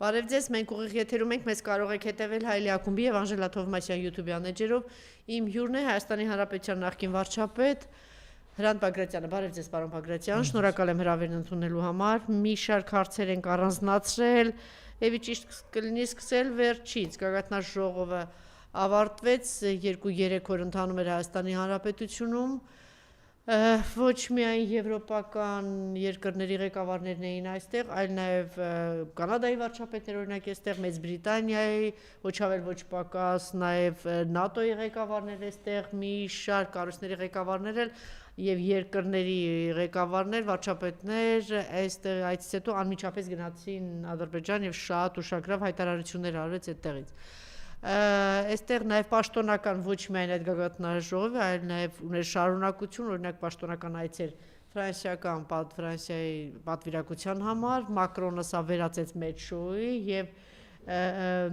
Բարև ձեզ, մենք ուղիղ եթերում ենք, մեզ կարող եք հետևել Հայելի ակումբի եւ Անժելա Թովմասյան YouTube-յան էջերով։ Իմ հյուրն է Հայաստանի Հանրապետության նախկին վարչապետ Հրանտ Բագրատյանը։ Բարև ձեզ, պարոն Բագրատյան, շնորհակալ եմ հրավերն ընդունելու համար։ Մի շարք հարցեր ենք առանձնացրել, եւ ճիշտ կլինի սկսել վերջից։ Գագաթնաժողովը ավարտվեց 2-3 օր ընթանում էր Հայաստանի Հանրապետությունում։ Ոչ միայն եվրոպական երկրների ղեկավարներն էին այստեղ, այլ նաև Կանադայի վարչապետներ օրինակ այստեղ, Մեծ Բրիտանիայի, ոչ ավել ոչ պակաս, նաև ՆԱՏՕ-ի ղեկավարներ այստեղ, մի շարք կառույցների ղեկավարներ եւ երկրների ղեկավարներ, վարչապետներ այստեղ այդից հետո անմիջապես գնացին Ադրբեջան եւ շատ ուշագրավ հայտարարություններ արվեց այդտեղից։ Այստեղ նաև պաշտոնական ոչ միայն այդ գագաթնաժողովը, այլ նաև ուներ շարունակություն, օրինակ պաշտոնական այցեր Ֆրանսիայի պատվիրակության համար, Մակրոնը սա վերածեց մեծ-շոուի եւ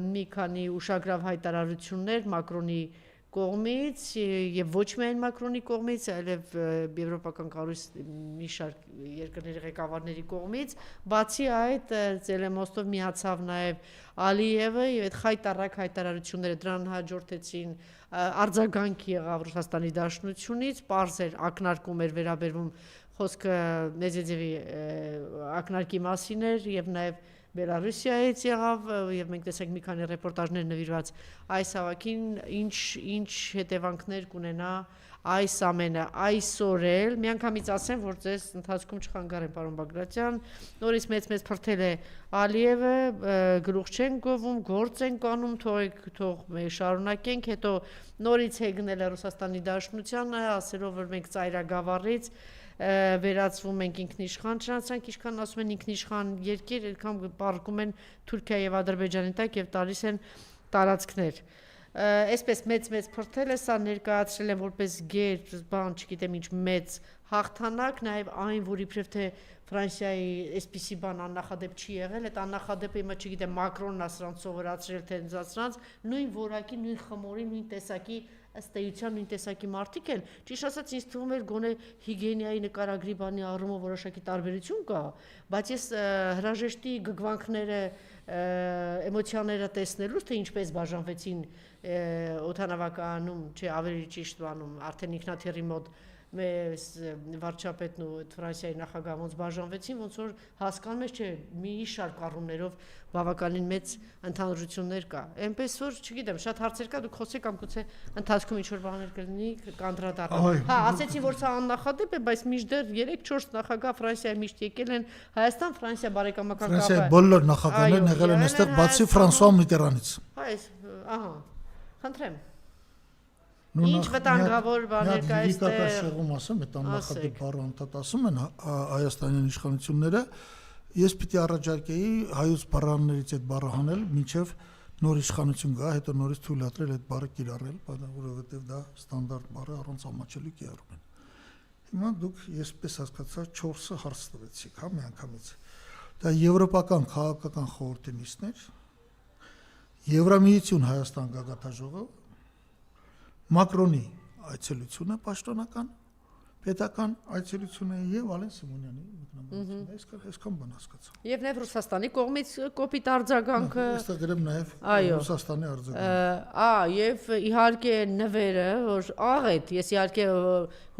մի քանի ուշագրավ հայտարարություններ Մակրոնի կողմից եւ ոչ միայն Մակրոնի կողմից, այլև եվրոպական կառույց մի շարք երկրների ղեկավարների կողմից, բացի այդ Ծելեմոստով միացավ նաեւ Ալիևը եւ այդ խայտառակ հայտարարությունները դրան հաջորդեցին արձագանք եղավ Ռուսաստանի Դաշնությունից, պարզ էր ակնարկում էր վերաբերվում խոսքը Մեդվեդևի ակնարկի մասին էր եւ նաեւ Բելարուսիայից եղավ եւ մենք տեսանք մի քանի ռեպորտաժներ նվիրված այս հավաքին ինչ հետևանքներ կունենա այս ամենը այսօր էլ միանգամից ասեմ որ ձեզ ընթացքում չխանգարեմ պարոն Բագրատյան նորից մեծ փրթել է Ալիևը գլուխ չեն գովում գործ են անում թող մենք շարունակենք հետո նորից հեգնել է Ռուսաստանի Դաշնությանը ասելով որ մենք ծայրագավառից վերածվում ենք ինքնիշխան չնայած ինչքան ասում են ինքնիշխան երկիր այդքան պառկում են Թուրքիա եւ Ադրբեջանի տակ եւ տալիս են տարածքներ այսպես մեծ փրթել է սա ներկայացրել են որպես գեր բան չգիտեմ ինչ մեծ հաղթանակ նաեւ այն որ իբրև թե Ֆրանսիայի այսպիսի բան աննախադեպ չի եղել այդ աննախադեպը հիմա չգիտեմ Մակրոնն է սրանց սովորացրել թե ընձացրած նույն որակի նույն խմորի նույն տեսակի ըստ էության նույն տեսակի մարդիկ են ճիշտ ասած ինձ թվում էր գոնե հիգիենայի նկարագրի բանի առումով որոշակի տարբերություն կա բայց ես հրաժեշտի գգվանքները էմոցիաները տեսնելուց թե ինչպես բաժանվեցին օդանավակայանում չէ ավելի ճիշտ բանում արդեն ինքնաթիռի մոտ մեզ վարչապետն ու Ֆրանսիայի նախագահը ոնց բաժանվեցին ոնց որ հասկանում ես չէ մի շարք առումներով բավականին մեծ ընդհանրություններ կա այնպես որ չգիտեմ շատ հարցեր կա դուք խոսեք կամ գուցե ընթացքում ինչ որ բաներ կլինի կանդրադառնալ հա ասեցի որ սա աննախադեպ է բայց մինչդեռ 3-4 նախագահ Ֆրանսիայի միշտ եկել են Հայաստան Ֆրանսիա բարեկամական կապը Ֆրանսիայի բոլոր նախագահներն եղել են այստեղ բացի Ֆրանսուଆ Միտերանից այս ահա խնդրեմ Ինչ վտանգավոր բաներ կա այստեղ շեղում ասեմ այդ աննախադեպ բառը անդադ ասում են հայաստանյան իշխանությունները ես պիտի առաջարկեի հայոց բառաներից այդ բառը հանել մինչև նոր իշխանություն գա հետո նորից թույլատրել այդ բառը կիրառել որովհետև դա ստանդարտ բառ է առանց ամաչելի կիրառում են հիմա դուք եսպես հասկացա 4-ը հարց տվեցիք հա միանգամից դա եվրոպական քաղաքական խորհրդի նիստներ Եվրամիություն Հայաստան գագաթնաժողով Մակրոնի այցելությունը պաշտոնական պետական այցելությունը եւ Ալեն Սիմոնյանի մեկնաբանությունը այսքան բան հասկացա եւ նաեւ Ռուսաստանի կողմից կոպիտ արձագանքը այստեղ գրեմ նաեւ Ռուսաստանի արձագանքը եւ իհարկե նվերը որ աղետ ես իհարկե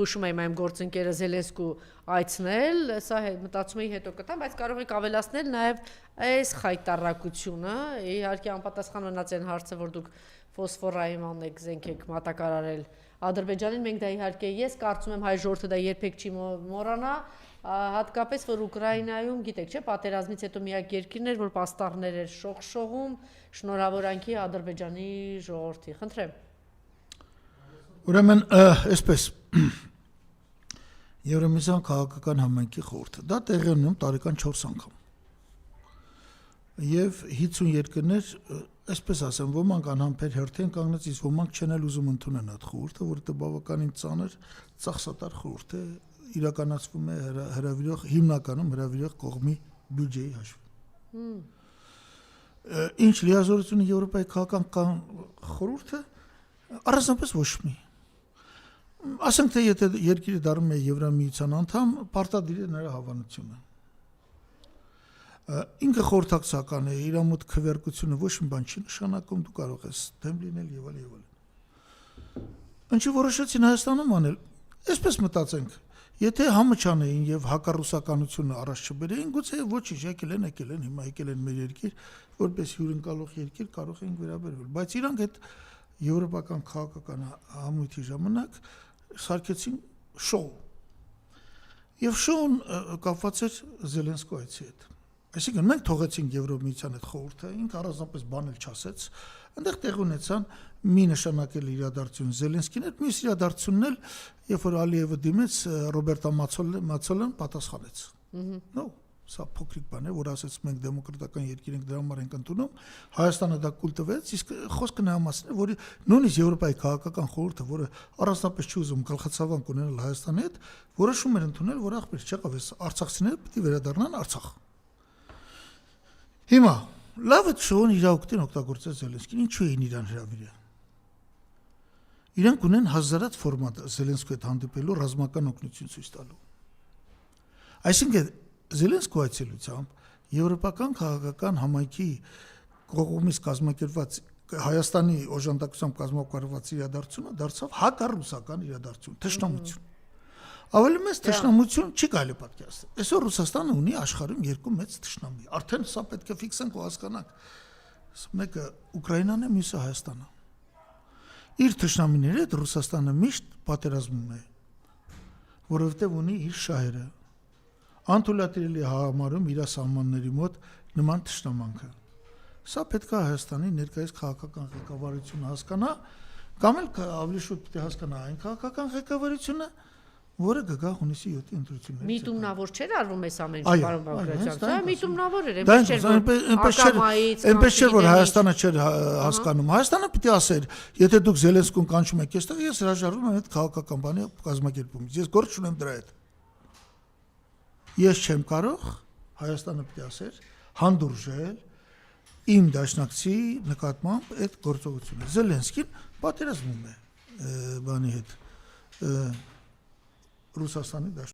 հուշում եմ իմ գործընկերը Զելենսկու այցնել սա մտածում էի հետո կտամ բայց կարող եք ավելացնել նաեւ այս խայտառակությունը իհարկե անպատասխան մնաց այն հարցը որ դուք ֆոսֆորայման եք զենք եք մատակարարել Ադրբեջանին մենք դա իհարկե ես կարծում եմ հայ ժողովուրդը դա երբեք չի մոռանա հատկապես որ Ուկրաինայում գիտեք չէ պատերազմից հետո միակ երկիրն էր որ պաստառներ էր շողշողում շնորհավորանքի Ադրբեջանի ժողովրդի խնդրեմ Ուրեմն այսպես Եվրամիության քաղաքական համայնքի խորհուրդը դա տեղի ունենում տարեկան 4 անգամ եւ 50 երկրներ այսպես ասեմ ոմանք անհամբեր հերթին կանգնած իսկ ոմանք չեն էլ ուզում ընդունել այդ խորհուրդը որովհետեւ բավականին ծանր ծախսատար խորհուրդ է իրականացվում է հրավիրող հիմնականում հրավիրող կողմի բյուջեի հաշվին ինչ լիազորություն Եվրոպայի քաղաքական խորհուրդը առանձնապես ոչ մի ասենք թե եթե երկիրը դառնում է Եվրամիության անդամ պարտադիր է նրա հավանությունը ինքը խորհրդակցական է, իր մոտ քվեարկությունը ոչ մի բան չի նշանակում, դու կարող ես դեմ լինել եւ այլ եւ այլ։ Ինչի որոշեցին Հայաստանում անել, այսպես մտածենք, եթե համաչանեին եւ հակառուսականությունը առաջ չբերեին, գուցե ոչինչ եկել են, հիմա եկել են մեր երկիր, որպես հյուրընկալող երկիր կարող էին վերաբերվել, բայց իրանք այդ եվրոպական քաղաքական համույթի ժամանակ սարքեցին շոու։ Եվ շոուն կապված էր Զելենսկու այցի հետ։ Այսինքն մենք թողեցինք Եվրոմիության այդ խորհուրդը, ինքը առանձնապես բան էլ չասեց, այնտեղ տեղ ունեցան մի նշանակել իրադարձություն Զելենսկին հետ, մյուս իրադարձությունն էլ, երբ որ Ալիևը դիմեց, Ռոբերտա Մացոլեն պատասխանեց։ Նո, սա փոքրիկ բան է, որ ասեց մենք դեմոկրատական երկիր ենք, դրա համար ենք ընդունում, Հայաստանը դա կուլ տվեց, իսկ խոսքը նրա մասին է, որ նույնիսկ Եվրոպայի քաղաքական խորհուրդը, որը առանձնապես չի ուզում գլխացավանք ունենալ Հայաստանի հետ, որոշում էր ընդունել, որ ախպեր չեղավ, այս արցախցիները պիտի վերադառնան Արցախ։ Հիմա լավ է շոուն իր օգտին օգտագործեց Զելենսկին, ինչու էին իրան հրավիրել։ Իրանք ունեն հազարած ֆորմատ Զելենսկու հետ հանդիպելու ռազմական օգնություն ցույց տալու։ Այսինքն Զելենսկու այցելությամբ եվրոպական քաղաքական համայնքի կողմից կազմակերպված Հայաստանի օժանդակությամբ կազմակերպված իրադարձությունը դարձավ հակառուսական իրադարձություն, թշնամություն։ Ավելի մեծ թշնամություն չի կարելի պատկերացնել։ Այսօր Ռուսաստանը ունի աշխարհում երկու մեծ թշնամի։ Արդեն սա պետք է ֆիքսենք ու հասկանանք։ Մեկը Ուկրաինան է, մյուսը Հայաստանը։ Իր թշնամիների հետ Ռուսաստանը միշտ պատերազմում է, որովհետև ունի իր շահերը։ Անթույլատրելի համարում իր սահմանների մոտ նման թշնամանքը։ Սա պետք է Հայաստանի ներկայիս քաղաքական ղեկավարությունը հասկանա, կամ էլ ավելի շուտ պետք է հասկանա այն քաղաքական ղեկավարությունը, որը գա հունիսի 7-ի ընտրություններից։ Միտումնավոր չէր արվում այս ամեն ինչ, պարոն Բաղրատյան։ Դա միտումնավոր էր, այնպես չէր, որ Հայաստանը չէր հասկանում։ Հայաստանը պիտի ասեր, եթե դուք Զելենսկուն կանչում եք այստեղ, ես հրաժարվում եմ այդ քաղաքական բանի կազմակերպումից։ Ես գործ չունեմ դրա հետ։ Ես չեմ կարող, Հայաստանը պիտի ասեր, հանդուրժել իմ դաշնակցի նկատմամբ այդ գործողությունը։ Զելենսկին պատերազմում է բանի հետ Ռուսաստանի